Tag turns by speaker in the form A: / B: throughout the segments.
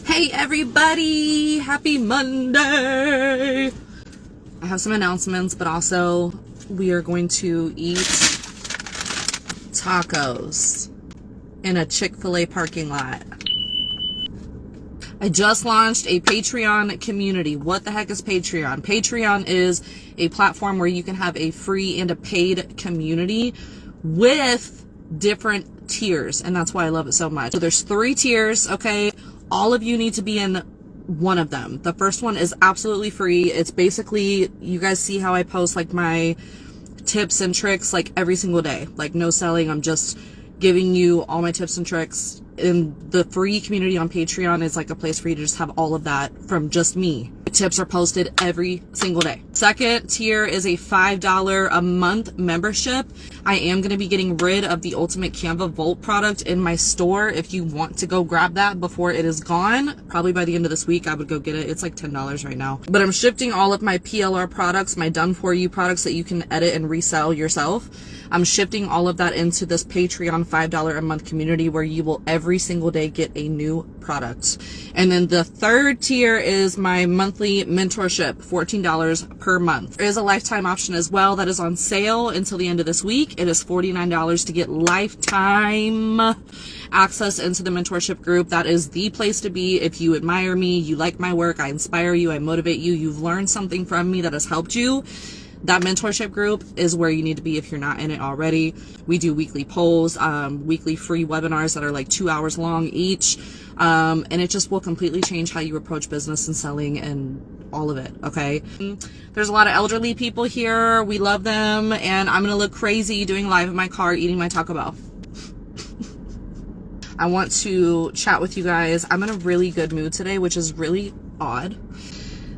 A: Hey everybody, happy Monday. I have some announcements, but also we are going to eat tacos in a Chick-fil-A parking lot. I just launched a Patreon community. What the heck is Patreon? Patreon is a platform where you can have a free and a paid community with different tiers, and that's why I love it so much. So there's 3 tiers, okay? All of you need to be in one of them. The first one is absolutely free. It's basically, you guys see how I post like my tips and tricks like every single day. Like no selling, I'm just giving you all my tips and tricks. And the free community on Patreon is like a place for you to just have all of that from just me. Tips are posted every single day. Second tier is a $5 a month membership. I am going to be getting rid of the Ultimate Canva Volt product in my store. If you want to go grab that before it is gone, probably by the end of this week, I would go get it. It's like $10 right now. But I'm shifting all of my PLR products, my done for you products that you can edit and resell yourself. I'm shifting all of that into this Patreon $5 a month community where you will every single day get a new product. And then the third tier is my monthly mentorship, $14 per month. There is a lifetime option as well that is on sale until the end of this week. It is $49 to get lifetime access into the mentorship group. That is the place to be if you admire me, you like my work, I inspire you, I motivate you, you've learned something from me that has helped you. That mentorship group is where you need to be if you're not in it already. We do weekly polls, weekly free webinars that are like 2 hours long each. And it just will completely change how you approach business and selling and all of it, okay? There's a lot of elderly people here. We love them. And I'm going to look crazy doing live in my car eating my Taco Bell. I want to chat with you guys. I'm in a really good mood today, which is really odd.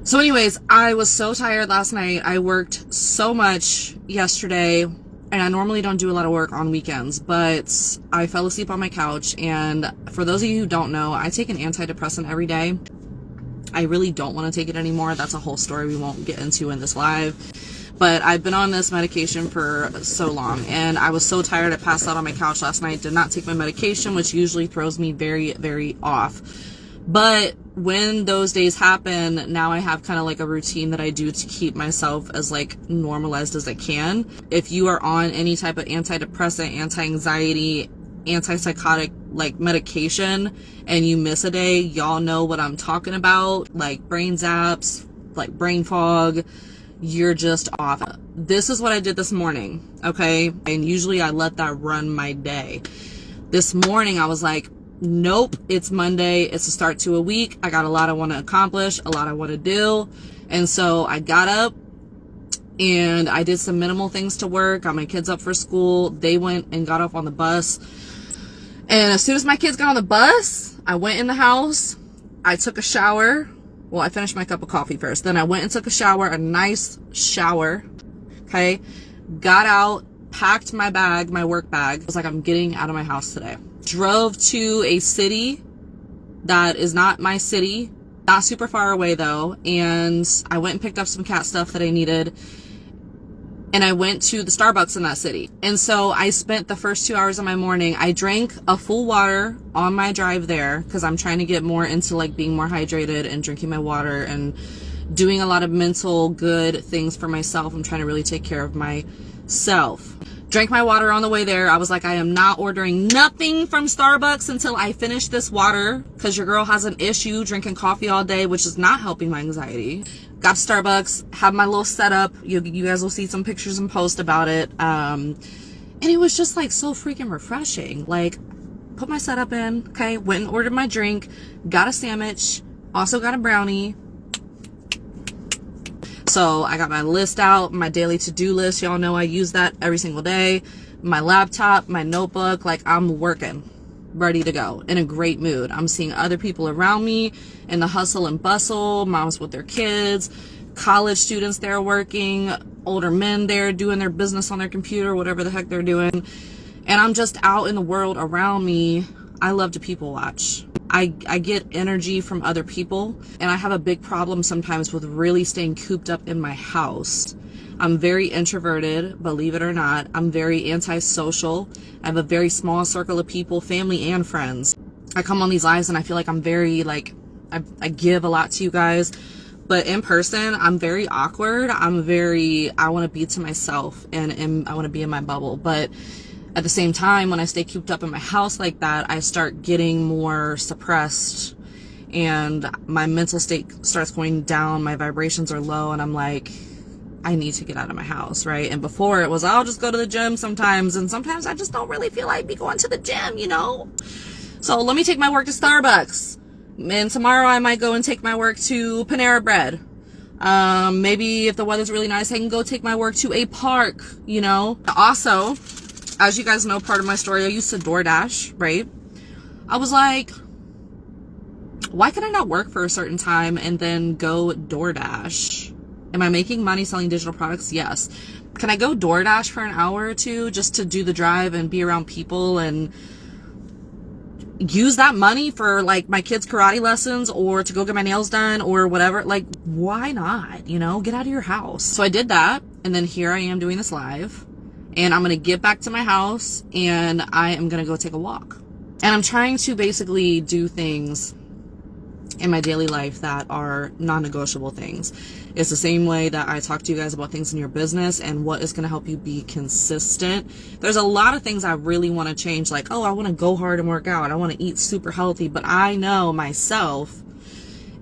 A: So anyways, I was so tired last night. I worked so much yesterday, and I normally don't do a lot of work on weekends, but I fell asleep on my couch. And for those of you who don't know, I take an antidepressant every day. I really don't want to take it anymore. That's a whole story we won't get into in this live. But I've been on this medication for so long, and I was so tired I passed out on my couch last night, did not take my medication, which usually throws me very, very off. But when those days happen, now I have kind of like a routine that I do to keep myself as like normalized as I can. If you are on any type of antidepressant, anti-anxiety, antipsychotic like medication and you miss a day, y'all know what I'm talking about. Like brain zaps, like brain fog, you're just off. This is what I did this morning, okay? And usually I let that run my day. This morning I was like, nope, it's Monday. It's a start to a week. I got a lot I want to accomplish, a lot I want to do. And so I got up and I did some minimal things to work, got my kids up for school. They went and got off on the bus. And as soon as my kids got on the bus, I went in the house. I took a shower. Well, I finished my cup of coffee first. Then I went and took a shower, a nice shower. Okay. Got out, packed my bag, my work bag. I was like, I'm getting out of my house today. Drove to a city that is not my city, not super far away though, and I went and picked up some cat stuff that I needed, and I went to the Starbucks in that city. And so I spent the first 2 hours of my morning, I drank a full water on my drive there because I'm trying to get more into like being more hydrated and drinking my water and doing a lot of mental good things for myself. I'm trying to really take care of myself. Drank my water on the way there. I was like, I am not ordering nothing from Starbucks until I finish this water because your girl has an issue drinking coffee all day, which is not helping my anxiety. Got to Starbucks, had my little setup. You guys will see some pictures and post about it. And it was just like so freaking refreshing. Like, put my setup in, okay, went and ordered my drink, got a sandwich, also got a brownie. So I got my list out, my daily to-do list. Y'all know I use that every single day. My laptop, my notebook, like I'm working, ready to go, in a great mood. I'm seeing other people around me in the hustle and bustle, moms with their kids, college students there working, older men there doing their business on their computer, whatever the heck they're doing. And I'm just out in the world around me. I love to people watch. I get energy from other people, and I have a big problem sometimes with really staying cooped up in my house. I'm very introverted, believe it or not. I'm very antisocial. I have a very small circle of people, family and friends. I come on these lives and I feel like I'm very, like, I give a lot to you guys, but in person, I'm very awkward. I want to be to myself, and I want to be in my bubble. But at the same time, when I stay cooped up in my house like that, I start getting more suppressed, and my mental state starts going down. My vibrations are low, and I'm like, I need to get out of my house, right? And before it was, I'll just go to the gym sometimes, and sometimes I just don't really feel like me going to the gym, you know? So let me take my work to Starbucks. And tomorrow I might go and take my work to Panera Bread. Maybe if the weather's really nice, I can go take my work to a park, you know? Also, as you guys know, part of my story, I used to DoorDash, right? I was like, why can I not work for a certain time and then go DoorDash? Am I making money selling digital products? Yes. Can I go DoorDash for an hour or two just to do the drive and be around people and use that money for like my kids' karate lessons or to go get my nails done or whatever? Like, why not? You know, get out of your house. So I did that, and then here I am doing this live, and I'm gonna get back to my house and I am gonna go take a walk. And I'm trying to basically do things in my daily life that are non-negotiable things. It's the same way that I talk to you guys about things in your business and what is going to help you be consistent. There's a lot of things I really want to change, like, oh, I want to go hard and work out. I want to eat super healthy, but I know myself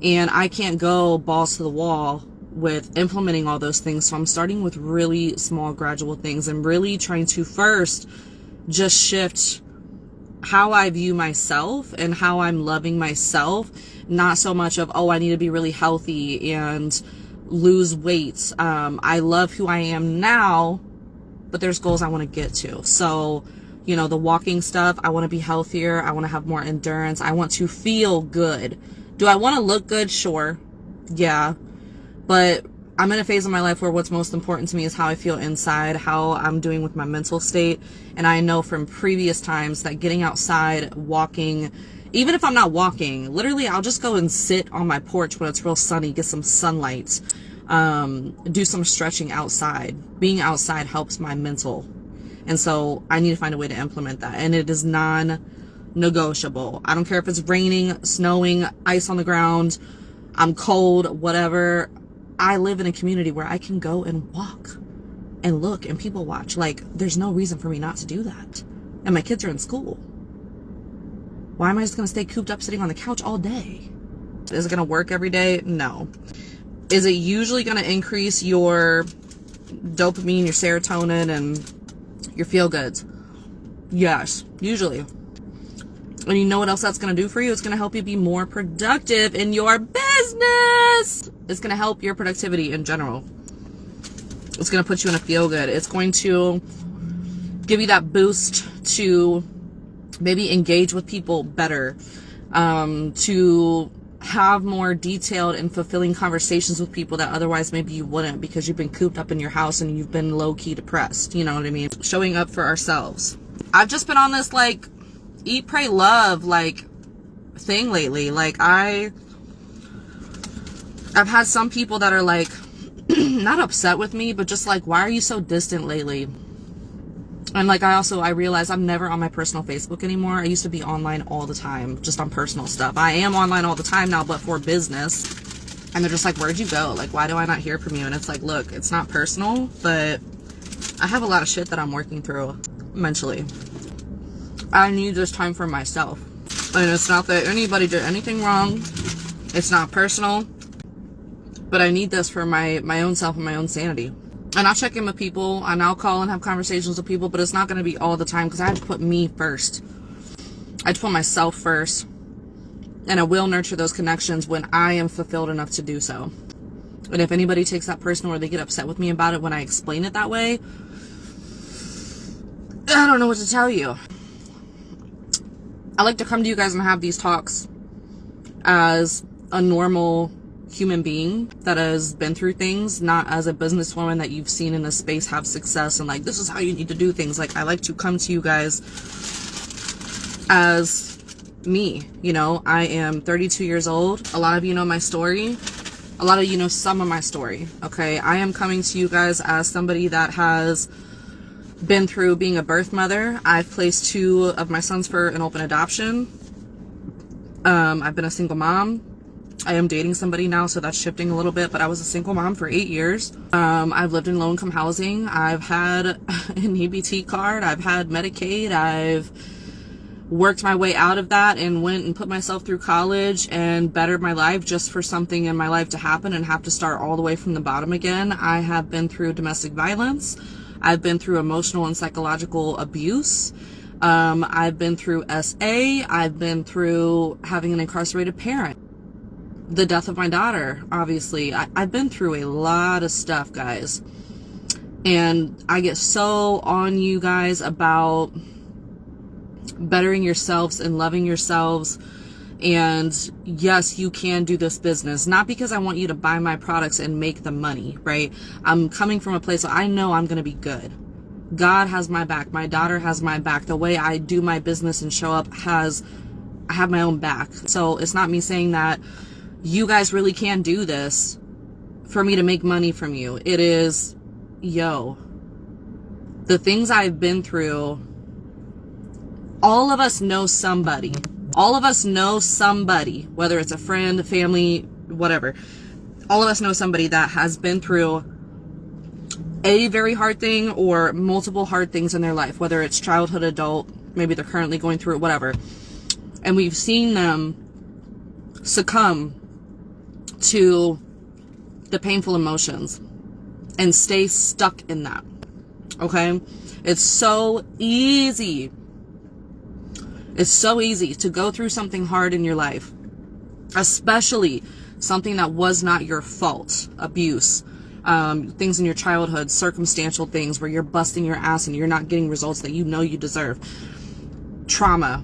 A: and I can't go balls to the wall with implementing all those things. So I'm starting with really small gradual things and really trying to first just shift how I view myself and how I'm loving myself. Not so much of, oh, I need to be really healthy and lose weight. I love who I am now, but there's goals I want to get to. So, you know, the walking stuff, I want to be healthier. I want to have more endurance. I want to feel good. Do I want to look good? Sure. Yeah. But I'm in a phase of my life where what's most important to me is how I feel inside, how I'm doing with my mental state. And I know from previous times that getting outside, walking, even if I'm not walking, literally I'll just go and sit on my porch when it's real sunny, get some sunlight, do some stretching outside. Being outside helps my mental. And so I need to find a way to implement that. And it is non-negotiable. I don't care if it's raining, snowing, ice on the ground, I'm cold, whatever. I live in a community where I can go and walk and look and people watch. Like, there's no reason for me not to do that. And my kids are in school. Why am I just going to stay cooped up sitting on the couch all day? Is it going to work every day? No. Is it usually going to increase your dopamine, your serotonin, and your feel-goods? Yes, usually. And you know what else that's going to do for you? It's going to help you be more productive in your business. It's going to help your productivity in general. It's going to put you in a feel-good. It's going to give you that boost to maybe engage with people better, to have more detailed and fulfilling conversations with people that otherwise maybe you wouldn't because you've been cooped up in your house and you've been low-key depressed. You know what I mean? Showing up for ourselves. I've just been on this, like, eat, pray, love, like, thing lately. Like, I've had some people that are, like, not upset with me, but just like, why are you so distant lately? And like, I realize I'm never on my personal Facebook anymore. I used to be online all the time, just on personal stuff. I am online all the time now, but for business. And they're just like, where'd you go? Like, why do I not hear from you? And it's like, look, it's not personal, but I have a lot of shit that I'm working through mentally. I need this time for myself. And it's not that anybody did anything wrong. It's not personal. But I need this for my own self and my own sanity. And I'll check in with people, and I'll call and have conversations with people, but it's not going to be all the time because I have to put me first. I have to put myself first. And I will nurture those connections when I am fulfilled enough to do so. And if anybody takes that personal or they get upset with me about it when I explain it that way, I don't know what to tell you. I like to come to you guys and have these talks as a normal human being that has been through things, not as a businesswoman that you've seen in this space have success and like, this is how you need to do things. Like, I like to come to you guys as me. You know, I am 32 years old. A lot of you know my story. A lot of you know some of my story. Okay, I am coming to you guys as somebody that has been through being a birth mother. I've placed 2 of my sons for an open adoption. I've been a single mom. I am dating somebody now, so that's shifting a little bit, but I was a single mom for 8 years. I've lived in low-income housing. I've had an EBT card. I've had Medicaid. I've worked my way out of that and went and put myself through college and bettered my life just for something in my life to happen and have to start all the way from the bottom again. I have been through domestic violence. I've been through emotional and psychological abuse. I've been through SA. I've been through having an incarcerated parent. The death of my daughter, obviously. I've been through a lot of stuff, guys. And I get so on you guys about bettering yourselves and loving yourselves. And yes, you can do this business. Not because I want you to buy my products and make the money, right? I'm coming from a place where I know I'm going to be good. God has my back. My daughter has my back. The way I do my business and show up I have my own back. So it's not me saying that you guys really can do this for me to make money from you. It is, the things I've been through, all of us know somebody. All of us know somebody, whether it's a friend, family, whatever. All of us know somebody that has been through a very hard thing or multiple hard things in their life, whether it's childhood, adult, maybe they're currently going through it, whatever. And we've seen them succumb to the painful emotions and stay stuck in that. Okay? It's so easy. It's so easy to go through something hard in your life, especially something that was not your fault. Abuse, things in your childhood, circumstantial things where you're busting your ass and you're not getting results that you know you deserve. Trauma.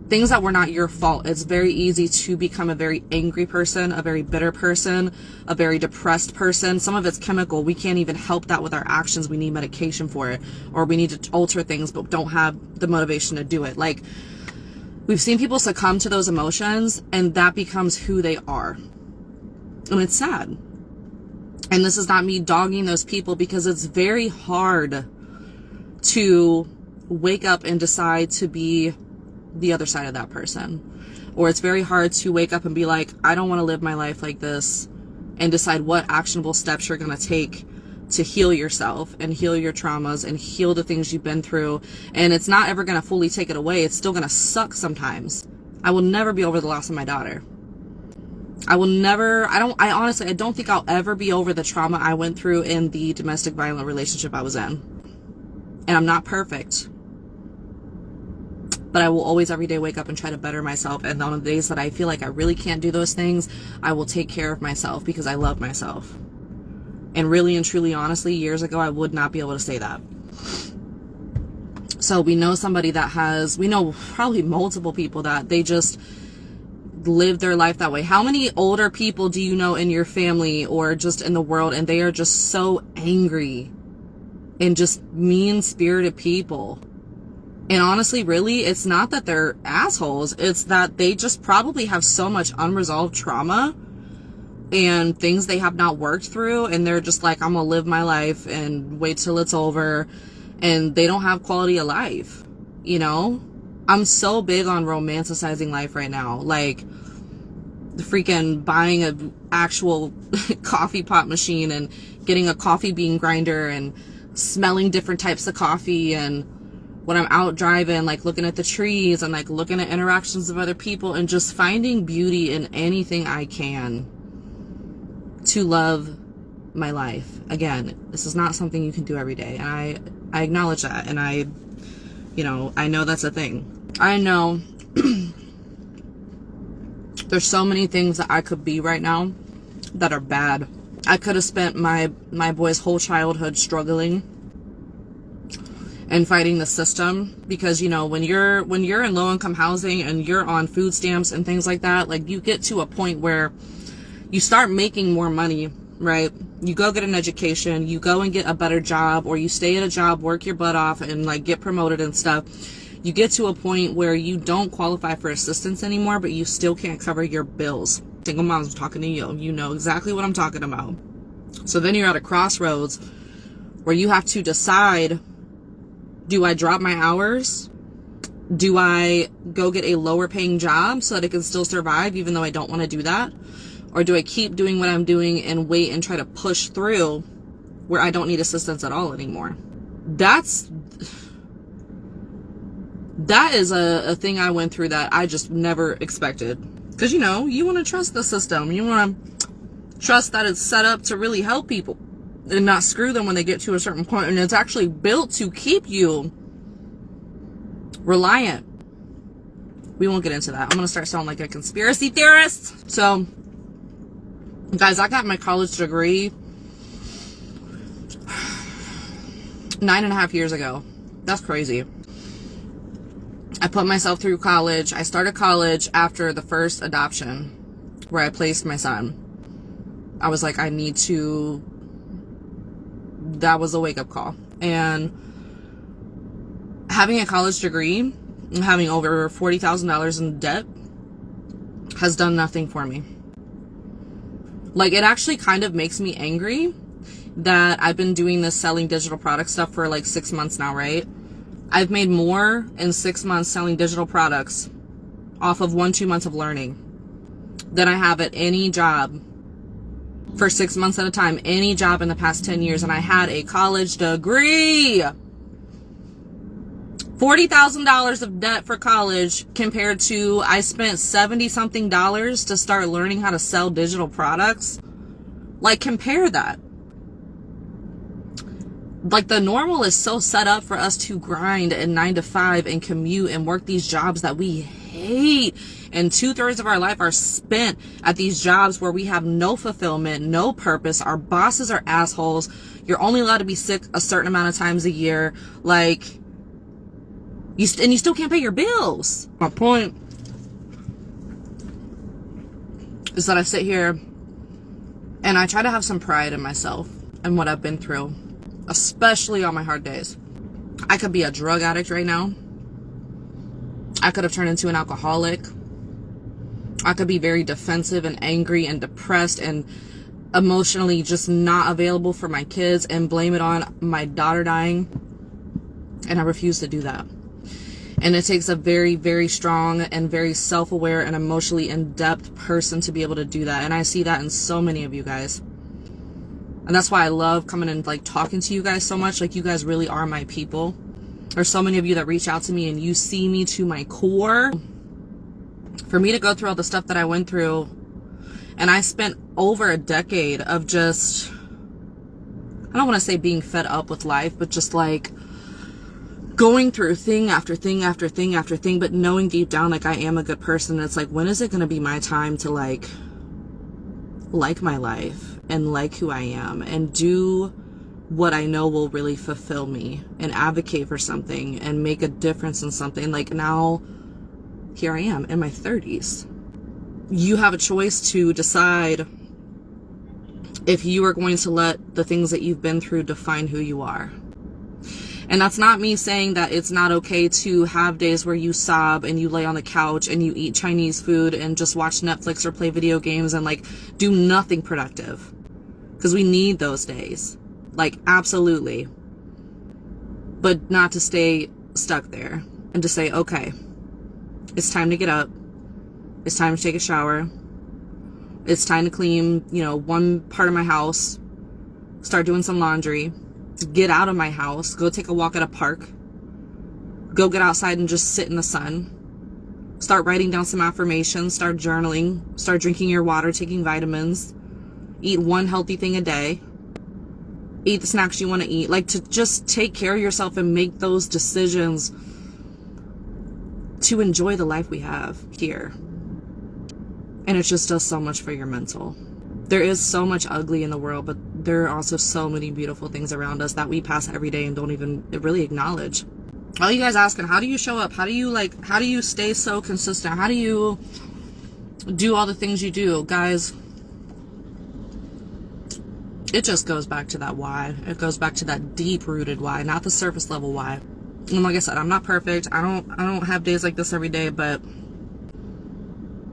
A: Things that were not your fault. It's very easy to become a very angry person, a very bitter person, a very depressed person. Some of it's chemical. We can't even help that with our actions. We need medication for it, or we need to alter things but don't have the motivation to do it. Like, we've seen people succumb to those emotions and that becomes who they are. And it's sad. And this is not me dogging those people, because it's very hard to wake up and decide to be the other side of that person. Or it's very hard to wake up and be like, I don't want to live my life like this, and decide what actionable steps you're going to take to heal yourself and heal your traumas and heal the things you've been through. And it's not ever going to fully take it away. It's still going to suck sometimes. I will never be over the loss of my daughter. I honestly don't think I'll ever be over the trauma I went through in the domestic violent relationship I was in. And I'm not perfect. But I will always every day wake up and try to better myself. And on the days that I feel like I really can't do those things, I will take care of myself because I love myself. And really and truly, honestly, years ago, I would not be able to say that. So we know somebody that we know probably multiple people that they just live their life that way. How many older people do you know in your family or just in the world, and they are just so angry and just mean-spirited people? And honestly, really, it's not that they're assholes. It's that they just probably have so much unresolved trauma and things they have not worked through. And they're just like, I'm going to live my life and wait till it's over. And they don't have quality of life. You know, I'm so big on romanticizing life right now. Like, the freaking buying an actual coffee pot machine and getting a coffee bean grinder and smelling different types of coffee, and when I'm out driving, like looking at the trees and like looking at interactions of other people and just finding beauty in anything I can to love my life. Again, this is not something you can do every day. And I acknowledge that. And I know that's a thing. I know there's so many things that I could be right now that are bad. I could have spent my boy's whole childhood struggling and fighting the system, because, you know, when you're in low-income housing and you're on food stamps and things like that, like, you get to a point where you start making more money, right? You go get an education, you go and get a better job, or you stay at a job, work your butt off, and like get promoted and stuff. You get to a point where you don't qualify for assistance anymore, but you still can't cover your bills. Single moms, I'm talking to you. You know exactly what I'm talking about. So then you're at a crossroads where you have to decide, do I drop my hours Do I go get a lower paying job so that I can still survive even though I don't want to do that? Or do I keep doing what I'm doing and wait and try to push through where I don't need assistance at all anymore? That is a thing I went through that I just never expected. Because, you know, you want to trust the system. You want to trust that it's set up to really help people and not screw them when they get to a certain point. And it's actually built to keep you reliant. We won't get into that. I'm going to start sounding like a conspiracy theorist. So, guys, I got my college degree 9.5 years ago. That's crazy. I put myself through college. I started college after the first adoption where I placed my son. I was like, I need to, that was a wake-up call. And having a college degree and having over $40,000 in debt has done nothing for me. Like, it actually kind of makes me angry that I've been doing this selling digital product stuff for like 6 months now, right? I've made more in 6 months selling digital products off of 1-2 months of learning than I have at any job for 6 months at a time, any job in the past 10 years. And I had a college degree. $40,000 of debt for college compared to I spent $70-something to start learning how to sell digital products. Like, compare that. Like, the normal is so set up for us to grind and 9 to 5 and commute and work these jobs that we hate. And 2/3 of our life are spent at these jobs where we have no fulfillment, no purpose. Our bosses are assholes. You're only allowed to be sick a certain amount of times a year. Like, you still can't pay your bills. My point is that I sit here and I try to have some pride in myself and what I've been through, especially on my hard days. I could be a drug addict right now. I could have turned into an alcoholic. I could be very defensive and angry and depressed and emotionally just not available for my kids and blame it on my daughter dying. And I refuse to do that. And it takes a very, very strong and very self-aware and emotionally in-depth person to be able to do that. And I see that in so many of you guys. And that's why I love coming and like talking to you guys so much. Like, you guys really are my people. There's so many of you that reach out to me and you see me to my core. For me to go through all the stuff that I went through, and I spent over a decade of just, I don't want to say being fed up with life, but just like going through thing after thing after thing after thing, but knowing deep down like I am a good person. And it's like, when is it going to be my time to like my life and like who I am and do what I know will really fulfill me and advocate for something and make a difference in something. Like, now here I am in my 30s. You have a choice to decide if you are going to let the things that you've been through define who you are. And that's not me saying that it's not okay to have days where you sob and you lay on the couch and you eat Chinese food and just watch Netflix or play video games and like do nothing productive. Because we need those days. Like, absolutely. But not to stay stuck there and to say, okay, it's time to get up. It's time to take a shower. It's time to clean, you know, one part of my house. Start doing some laundry. Get out of my house. Go take a walk at a park. Go get outside and just sit in the sun. Start writing down some affirmations. Start journaling. Start drinking your water, taking vitamins. Eat one healthy thing a day. Eat the snacks you want to eat. Like, to just take care of yourself and make those decisions to enjoy the life we have here. And it just does so much for your mental. There is so much ugly in the world, but there are also so many beautiful things around us that we pass every day and don't even really acknowledge. All you guys asking, how do you show up? How do you stay so consistent? How do you do all the things you do? Guys, it just goes back to that why. It goes back to that deep-rooted why, not the surface level why. And like I said, I'm not perfect. I don't have days like this every day, but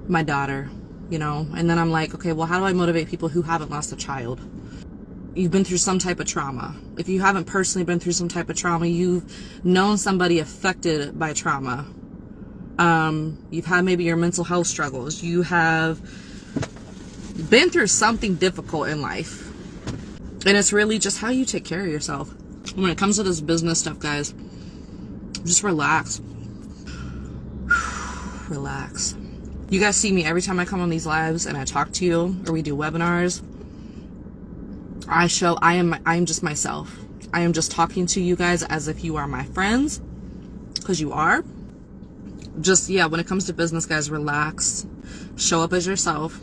A: my daughter, you know. And then I'm like, okay, well, how do I motivate people who haven't lost a child? You've been through some type of trauma. If you haven't personally been through some type of trauma, you've known somebody affected by trauma. You've had maybe your mental health struggles. You have been through something difficult in life. And it's really just how you take care of yourself. When it comes to this business stuff, guys, just relax. Relax. You guys see me every time I come on these lives and I talk to you or we do webinars. I am just myself. I am just talking to you guys as if you are my friends, because you are. Just, yeah, when it comes to business, guys, relax. Show up as yourself.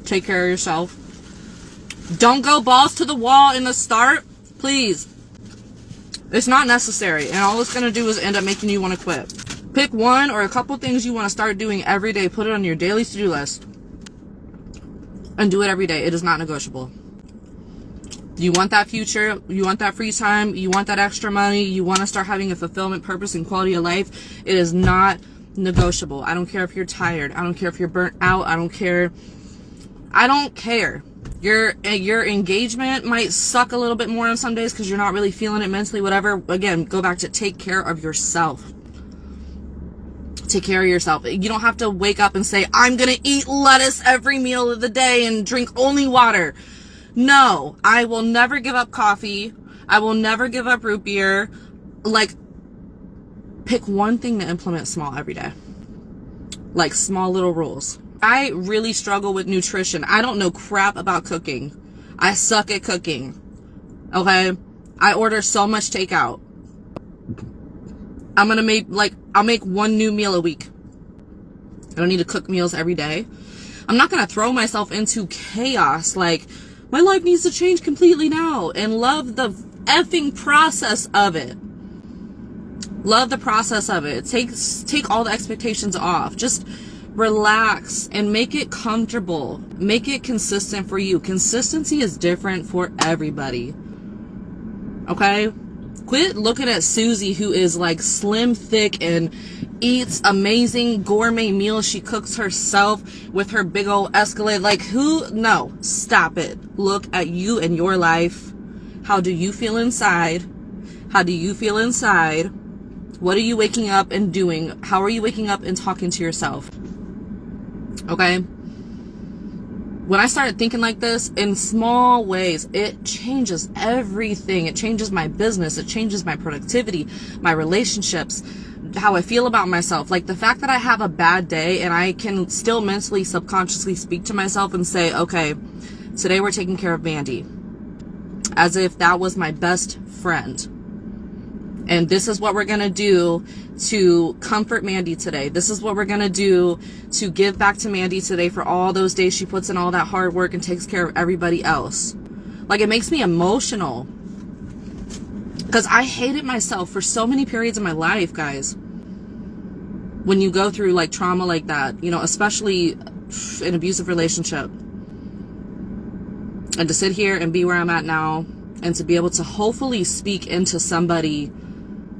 A: Take care of yourself. Don't go balls to the wall in the start, please. It's not necessary, and all it's going to do is end up making you want to quit. Pick one or a couple things you want to start doing every day. Put it on your daily to-do list. And do it every day. It is not negotiable. You want that future. You want that free time. You want that extra money. You want to start having a fulfillment, purpose, and quality of life. It is not negotiable. I don't care if you're tired. I don't care if you're burnt out. I don't care. Your engagement might suck a little bit more on some days because you're not really feeling it mentally, whatever. Again, go back to take care of yourself. Take care of yourself. You don't have to wake up and say, I'm going to eat lettuce every meal of the day and drink only water. No, I will never give up coffee. I will never give up root beer. Like, pick one thing to implement small every day. Like small little rules. I really struggle with nutrition. I don't know crap about cooking. I suck at cooking. Okay? I order so much takeout. I'll make one new meal a week. I don't need to cook meals every day. I'm not going to throw myself into chaos. Like, my life needs to change completely now, and love the effing process of it. Love the process of it. Take all the expectations off. Just relax and make it comfortable. Make it consistent for you. Consistency is different for everybody. Okay? Quit looking at Susie, who is like slim, thick, and eats amazing gourmet meals she cooks herself with her big old Escalade. Like, who? No, stop it. Look at you and your life. How do you feel inside? How do you feel inside? What are you waking up and doing? How are you waking up and talking to yourself? Okay? When I started thinking like this in small ways, it changes everything. It changes my business. It changes my productivity, my relationships, how I feel about myself. Like the fact that I have a bad day and I can still mentally, subconsciously speak to myself and say, okay, today we're taking care of Mandy. As if that was my best friend. And this is what we're going to do to comfort Mandy today. This is what we're going to do to give back to Mandy today for all those days she puts in all that hard work and takes care of everybody else. Like, it makes me emotional. Because I hated myself for so many periods of my life, guys. When you go through, like, trauma like that, you know, especially an abusive relationship. And to sit here and be where I'm at now and to be able to hopefully speak into somebody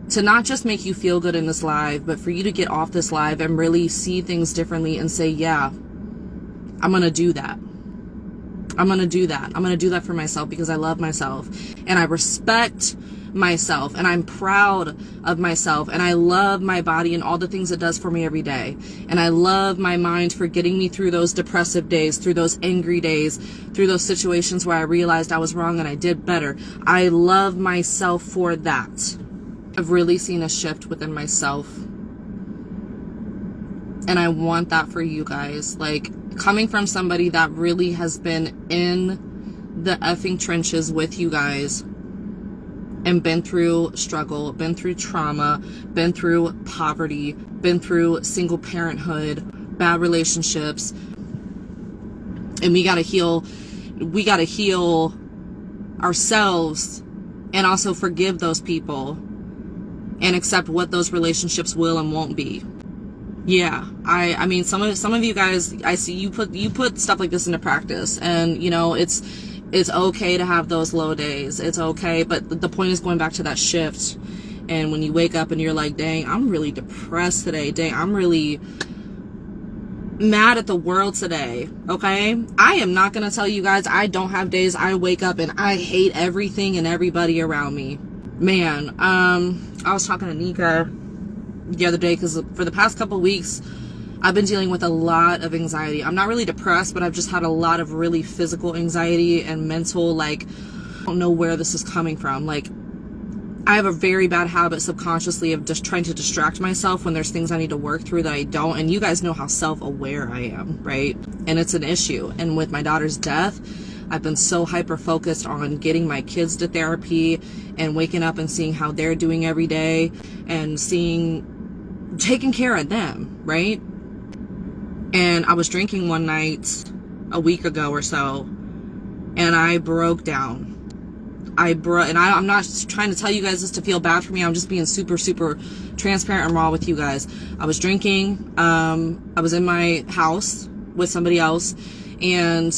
A: to not just make you feel good in this live, but for you to get off this live and really see things differently and say, yeah, I'm going to do that. I'm going to do that. I'm going to do that for myself because I love myself and I respect myself and I'm proud of myself and I love my body and all the things it does for me every day. And I love my mind for getting me through those depressive days, through those angry days, through those situations where I realized I was wrong and I did better. I love myself for that. I've really seen a shift within myself. And I want that for you guys. Like, coming from somebody that really has been in the effing trenches with you guys and been through struggle, been through trauma, been through poverty, been through single parenthood, bad relationships. And we gotta heal ourselves and also forgive those people and accept what those relationships will and won't be. Yeah, I mean, some of you guys, I see you put stuff like this into practice, and you know, it's okay to have those low days. It's okay, but the point is going back to that shift. And when you wake up and you're like, dang, I'm really depressed today. Dang, I'm really mad at the world today. Okay, I am not gonna tell you guys I don't have days I wake up and I hate everything and everybody around me. Man, I was talking to Nika the other day, because for the past couple weeks, I've been dealing with a lot of anxiety. I'm not really depressed, but I've just had a lot of really physical anxiety and mental, like, I don't know where this is coming from. Like, I have a very bad habit subconsciously of just trying to distract myself when there's things I need to work through that I don't. And you guys know how self-aware I am, right? And it's an issue. And with my daughter's death, I've been so hyper focused on getting my kids to therapy and waking up and seeing how they're doing every day and taking care of them, right? And I was drinking one night a week ago or so, and I broke down. I'm not trying to tell you guys this to feel bad for me. I'm just being super, super transparent and raw with you guys. I was drinking. I was in my house with somebody else, and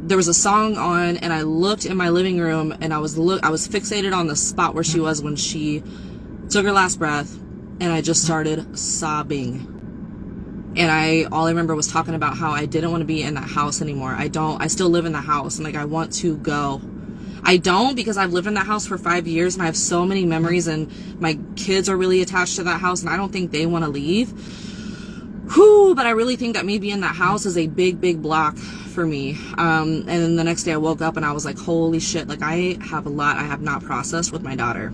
A: there was a song on, and I looked in my living room, and I was fixated on the spot where she was when she took her last breath, and I just started sobbing. And all I remember was talking about how I didn't want to be in that house anymore. I still live in the house, and like, I want to go. I don't, because I've lived in that house for 5 years, and I have so many memories, and my kids are really attached to that house, and I don't think they want to leave. Whew, but I really think that me being in that house is a big, big block for me. And then the next day I woke up and I was like, holy shit, like, I have a lot I have not processed with my daughter.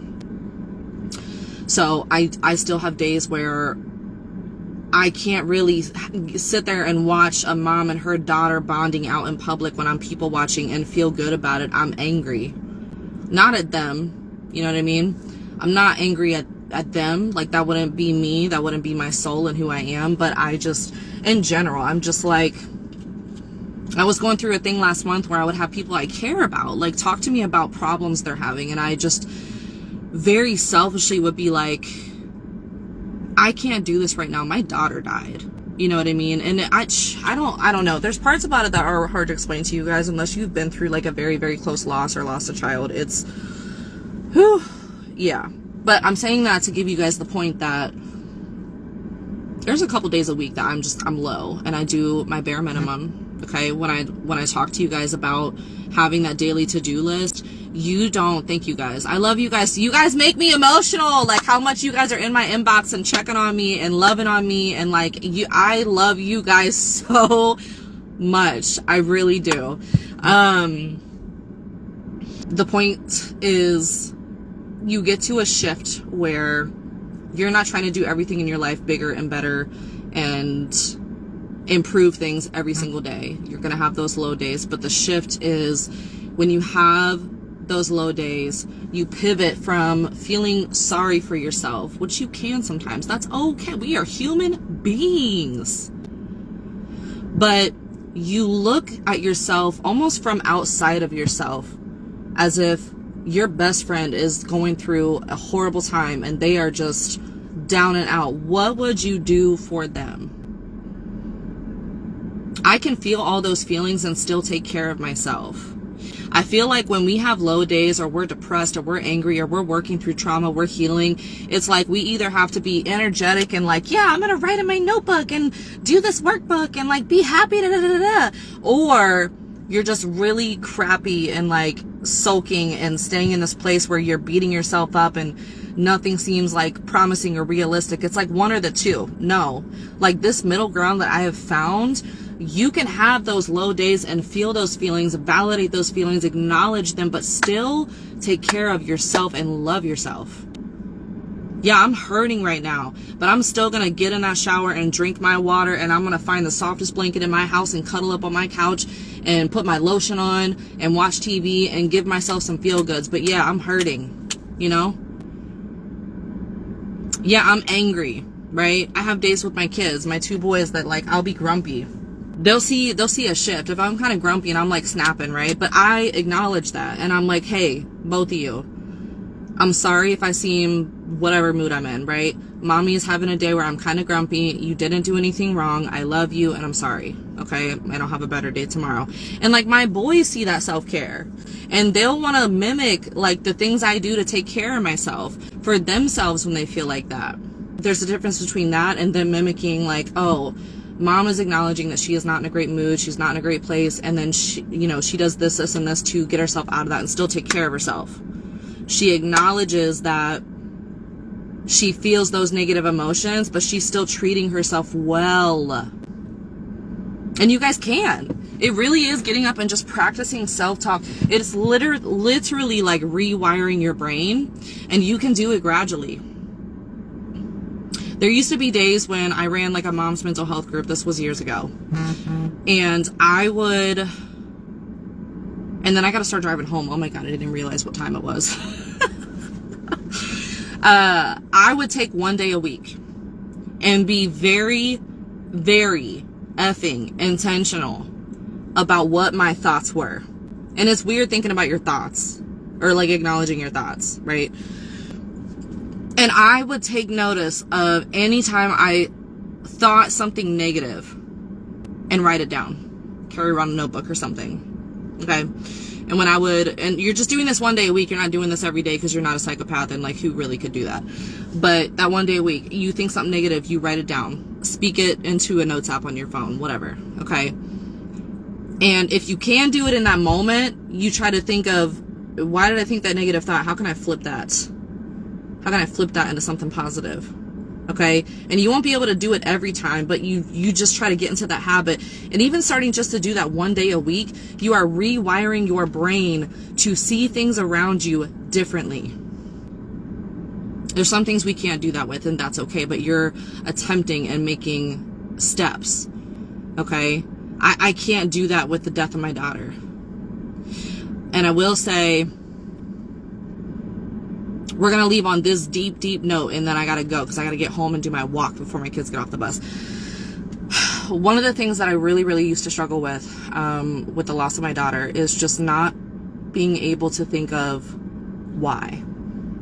A: So I still have days where I can't really sit there and watch a mom and her daughter bonding out in public when I'm people watching and feel good about it. I'm angry. Not at them. You know what I mean? I'm not angry at them. Like, that wouldn't be me. That wouldn't be my soul and who I am. But I just, in general, I'm just like, I was going through a thing last month where I would have people I care about, like, talk to me about problems they're having. And I just very selfishly would be like, I can't do this right now. My daughter died. You know what I mean? And I don't know. There's parts about it that are hard to explain to you guys unless you've been through like a very, very close loss or lost a child. It's, whew, yeah. But I'm saying that to give you guys the point that there's a couple days a week that I'm low and I do my bare minimum. Okay. When I talk to you guys about having that daily to-do list, you don't. Thank you guys. I love you guys. You guys make me emotional. Like, how much you guys are in my inbox and checking on me and loving on me. And like, I love you guys so much. I really do. The point is, you get to a shift where you're not trying to do everything in your life bigger and better and improve things every single day. You're going to have those low days, but the shift is when you have those low days, you pivot from feeling sorry for yourself, which you can sometimes. That's okay. We are human beings. But you look at yourself almost from outside of yourself, as if your best friend is going through a horrible time and they are just down and out. What would you do for them? I can feel all those feelings and still take care of myself. I feel like when we have low days or we're depressed or we're angry or we're working through trauma, we're healing, it's like we either have to be energetic and like, yeah, I'm going to write in my notebook and do this workbook and like be happy, da, da, da, da, da. Or you're just really crappy and like sulking and staying in this place where you're beating yourself up and nothing seems like promising or realistic. It's like one or the two. No, like this middle ground that I have found, you can have those low days and feel those feelings, validate those feelings, acknowledge them, but still take care of yourself and love yourself. Yeah, I'm hurting right now, but I'm still going to get in that shower and drink my water, and I'm going to find the softest blanket in my house and cuddle up on my couch and put my lotion on and watch TV and give myself some feel-goods. But yeah, I'm hurting, you know? Yeah, I'm angry, right? I have days with my kids, my two boys, that like, I'll be grumpy. They'll see a shift if I'm kind of grumpy and I'm like snapping, right? But I acknowledge that and I'm like, hey, both of you, I'm sorry if I seem whatever mood I'm in, right? Mommy is having a day where I'm kind of grumpy. You didn't do anything wrong. I love you and I'm sorry. Okay, and I'll have a better day tomorrow. And like, my boys see that self-care and they'll want to mimic like the things I do to take care of myself for themselves when they feel like that. There's a difference between that and them mimicking like, oh, Mom is acknowledging that she is not in a great mood, she's not in a great place, and then she, you know, she does this, this, and this to get herself out of that and still take care of herself. She acknowledges that She feels those negative emotions, but she's still treating herself well. And you guys can. It really is getting up and just practicing self-talk. It's literally like rewiring your brain, and you can do it gradually. There used to be days when I ran like a mom's mental health group. This was years ago. And and then I got to start driving home. Oh my God, I didn't realize what time it was. I would take one day a week and be very, very effing intentional about what my thoughts were. And it's weird thinking about your thoughts, or like acknowledging your thoughts, right? And I would take notice of any time I thought something negative and write it down. Carry around a notebook or something. Okay? And when I would, and you're just doing this one day a week, you're not doing this every day because you're not a psychopath, and like, who really could do that? But that one day a week, you think something negative, you write it down. Speak it into a notes app on your phone, whatever. Okay? And if you can do it in that moment, you try to think of, why did I think that negative thought? How can I flip that? How can I flip that into something positive? Okay? And you won't be able to do it every time, but you just try to get into that habit. And even starting just to do that one day a week, you are rewiring your brain to see things around you differently. There's some things we can't do that with, and that's okay, but you're attempting and making steps. Okay? I can't do that with the death of my daughter. And I will say, we're going to leave on this deep, deep note, and then I got to go because I got to get home and do my walk before my kids get off the bus. One of the things that I really, really used to struggle with the loss of my daughter is just not being able to think of why.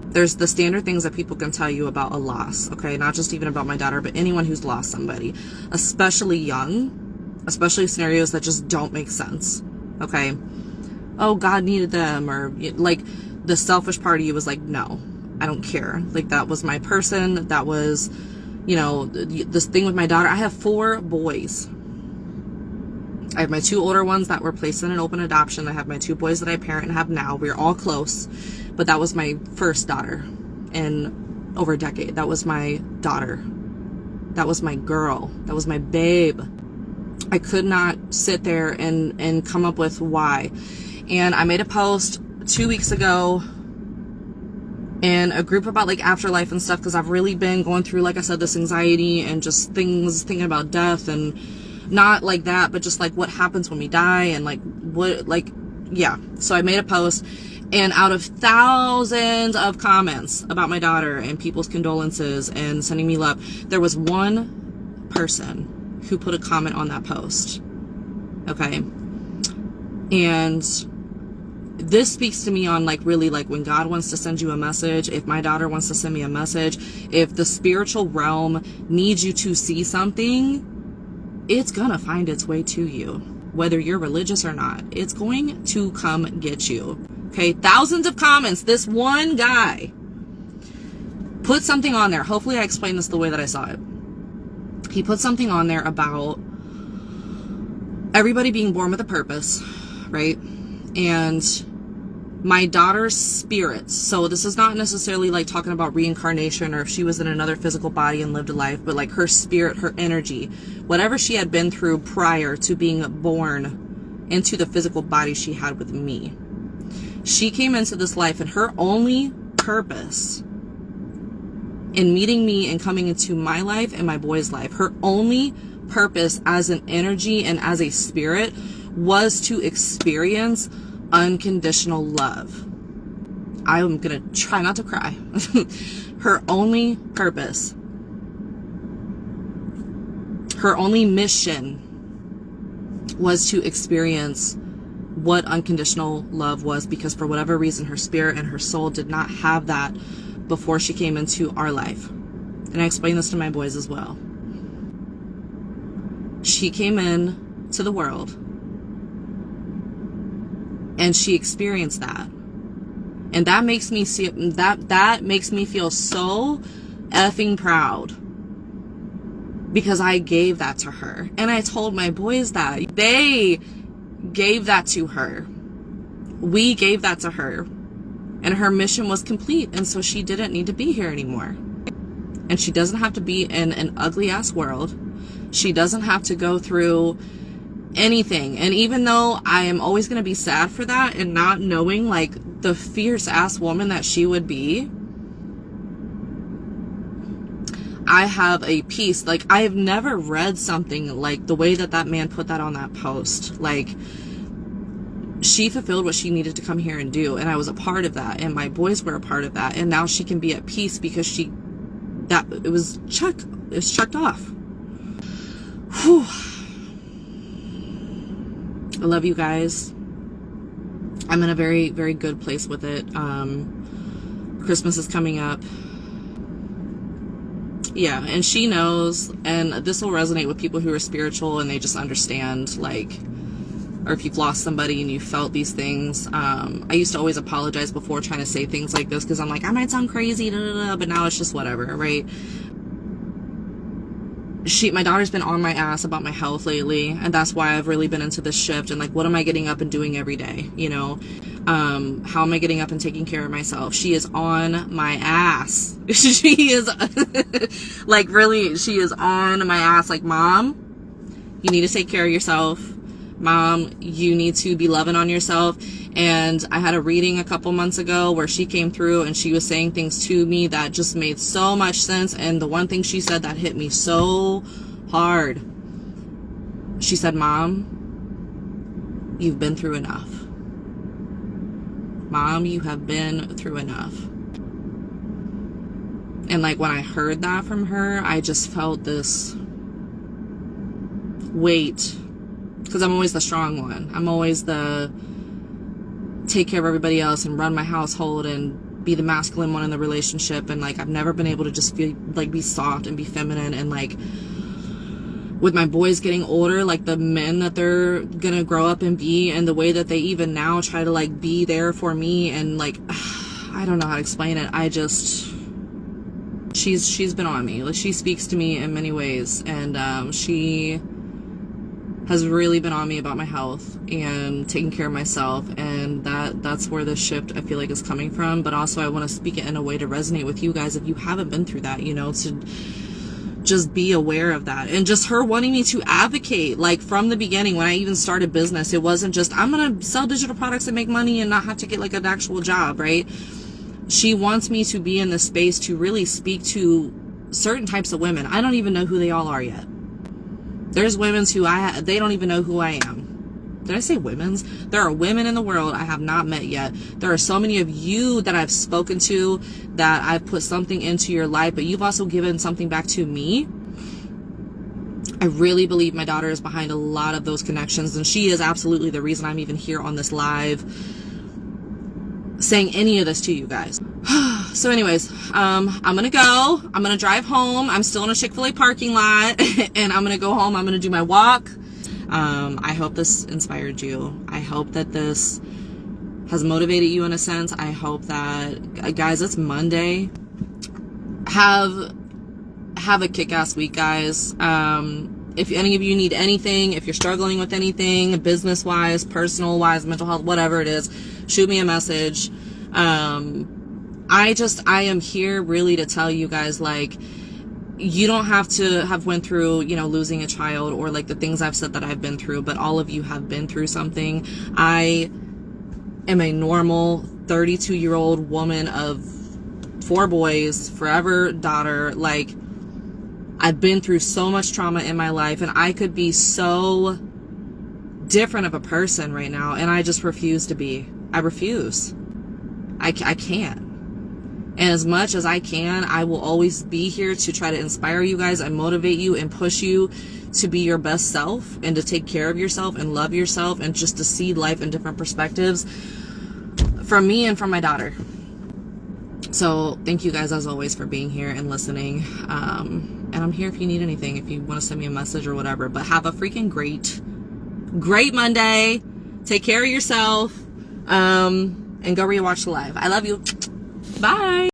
A: There's the standard things that people can tell you about a loss, okay? Not just even about my daughter, but anyone who's lost somebody, especially young, especially scenarios that just don't make sense, okay? Oh, God needed them, or like, the selfish part of you was like, no, I don't care. Like, that was my person. That was, you know, this thing with my daughter. I have 4 boys. I have my 2 older ones that were placed in an open adoption. I have my 2 boys that I parent and have now. We're all close, but that was my first daughter in over a decade. That was my daughter. That was my girl. That was my babe. I could not sit there and come up with why. And I made a post 2 weeks ago in a group about like afterlife and stuff, because I've really been going through, like I said, this anxiety and just thinking about death, and not like that, but just like what happens when we die, and like what, like, yeah. So I made a post, and out of thousands of comments about my daughter and people's condolences and sending me love, there was one person who put a comment on that post. Okay. And this speaks to me on like, really, like, when God wants to send you a message, if my daughter wants to send me a message, if the spiritual realm needs you to see something, it's gonna find its way to you, whether you're religious or not. It's going to come get you. Okay, thousands of comments. This one guy put something on there. Hopefully I explained this the way that I saw it. He put something on there about everybody being born with a purpose, right? And my daughter's spirit, so this is not necessarily like talking about reincarnation or if she was in another physical body and lived a life, but like her spirit, her energy, whatever she had been through prior to being born into the physical body she had with me. She came into this life, and her only purpose in meeting me and coming into my life and my boy's life, her only purpose as an energy and as a spirit was to experience unconditional love. I'm gonna try not to cry. Her only purpose, her only mission was to experience what unconditional love was, because for whatever reason her spirit and her soul did not have that before she came into our life. And I explained this to my boys as well. She came in to the world and she experienced that, and that makes me see that makes me feel so effing proud, because I gave that to her. And I told my boys that they gave that to her. We gave that to her, and her mission was complete, and so she didn't need to be here anymore. And she doesn't have to be in an ugly ass world. She doesn't have to go through anything. And even though I am always going to be sad for that and not knowing like the fierce ass woman that she would be, I have a peace. Like, I have never read something like the way that man put that on that post. Like, she fulfilled what she needed to come here and do, and I was a part of that, and my boys were a part of that, and now she can be at peace because it was checked off. Whew. I love you guys. I'm in a very, very good place with it. Christmas is coming up. Yeah, and she knows, and this will resonate with people who are spiritual and they just understand, like, or if you've lost somebody and you felt these things. I used to always apologize before trying to say things like this because I'm like, I might sound crazy, but now it's just whatever, right? My daughter's been on my ass about my health lately, and that's why I've really been into this shift and like, what am I getting up and doing every day, you know? How am I getting up and taking care of myself? She is on my ass. She is like, really, she is on my ass. Like, Mom, you need to take care of yourself. Mom, you need to be loving on yourself. And I had a reading a couple months ago where she came through and she was saying things to me that just made so much sense. And the one thing she said that hit me so hard, she said, Mom, you've been through enough. Mom, you have been through enough. And like, when I heard that from her, I just felt this weight, because I'm always the strong one. I'm always the take care of everybody else and run my household and be the masculine one in the relationship. And like, I've never been able to just feel like be soft and be feminine. And like, with my boys getting older, like the men that they're gonna grow up and be, and the way that they even now try to like be there for me, and like, I don't know how to explain it. I just, she's been on me. Like, she speaks to me in many ways, and she has really been on me about my health and taking care of myself, and that's where this shift I feel like is coming from. But also I want to speak it in a way to resonate with you guys if you haven't been through that, you know, to just be aware of that. And just her wanting me to advocate, like from the beginning when I even started business, it wasn't just I'm gonna sell digital products and make money and not have to get like an actual job, right? She wants me to be in this space to really speak to certain types of women. I don't even know who they all are yet. There's women's who they don't even know who I am. Did I say women's? There are women in the world I have not met yet. There are so many of you that I've spoken to, that I've put something into your life, but you've also given something back to me. I really believe my daughter is behind a lot of those connections, and she is absolutely the reason I'm even here on this live saying any of this to you guys. So anyways, I'm gonna go. I'm gonna drive home. I'm still in a Chick-fil-A parking lot and I'm gonna go home. I'm gonna do my walk. I hope this inspired you. I hope that this has motivated you in a sense. I hope that, guys, it's Monday. Have a kick-ass week, guys. If any of you need anything, if you're struggling with anything, business-wise, personal-wise, mental health, whatever it is, shoot me a message. I am here really to tell you guys, like, you don't have to have went through, you know, losing a child or like the things I've said that I've been through, but all of you have been through something. I am a normal 32-year-old woman of 4 boys, forever daughter. Like, I've been through so much trauma in my life, and I could be so different of a person right now, and I just refuse to be. I refuse. I can't. And as much as I can, I will always be here to try to inspire you guys and motivate you and push you to be your best self and to take care of yourself and love yourself and just to see life in different perspectives from me and from my daughter. So thank you guys as always for being here and listening. And I'm here if you need anything, if you want to send me a message or whatever. But have a freaking great Monday. Take care of yourself. And go rewatch the live. I love you. Bye.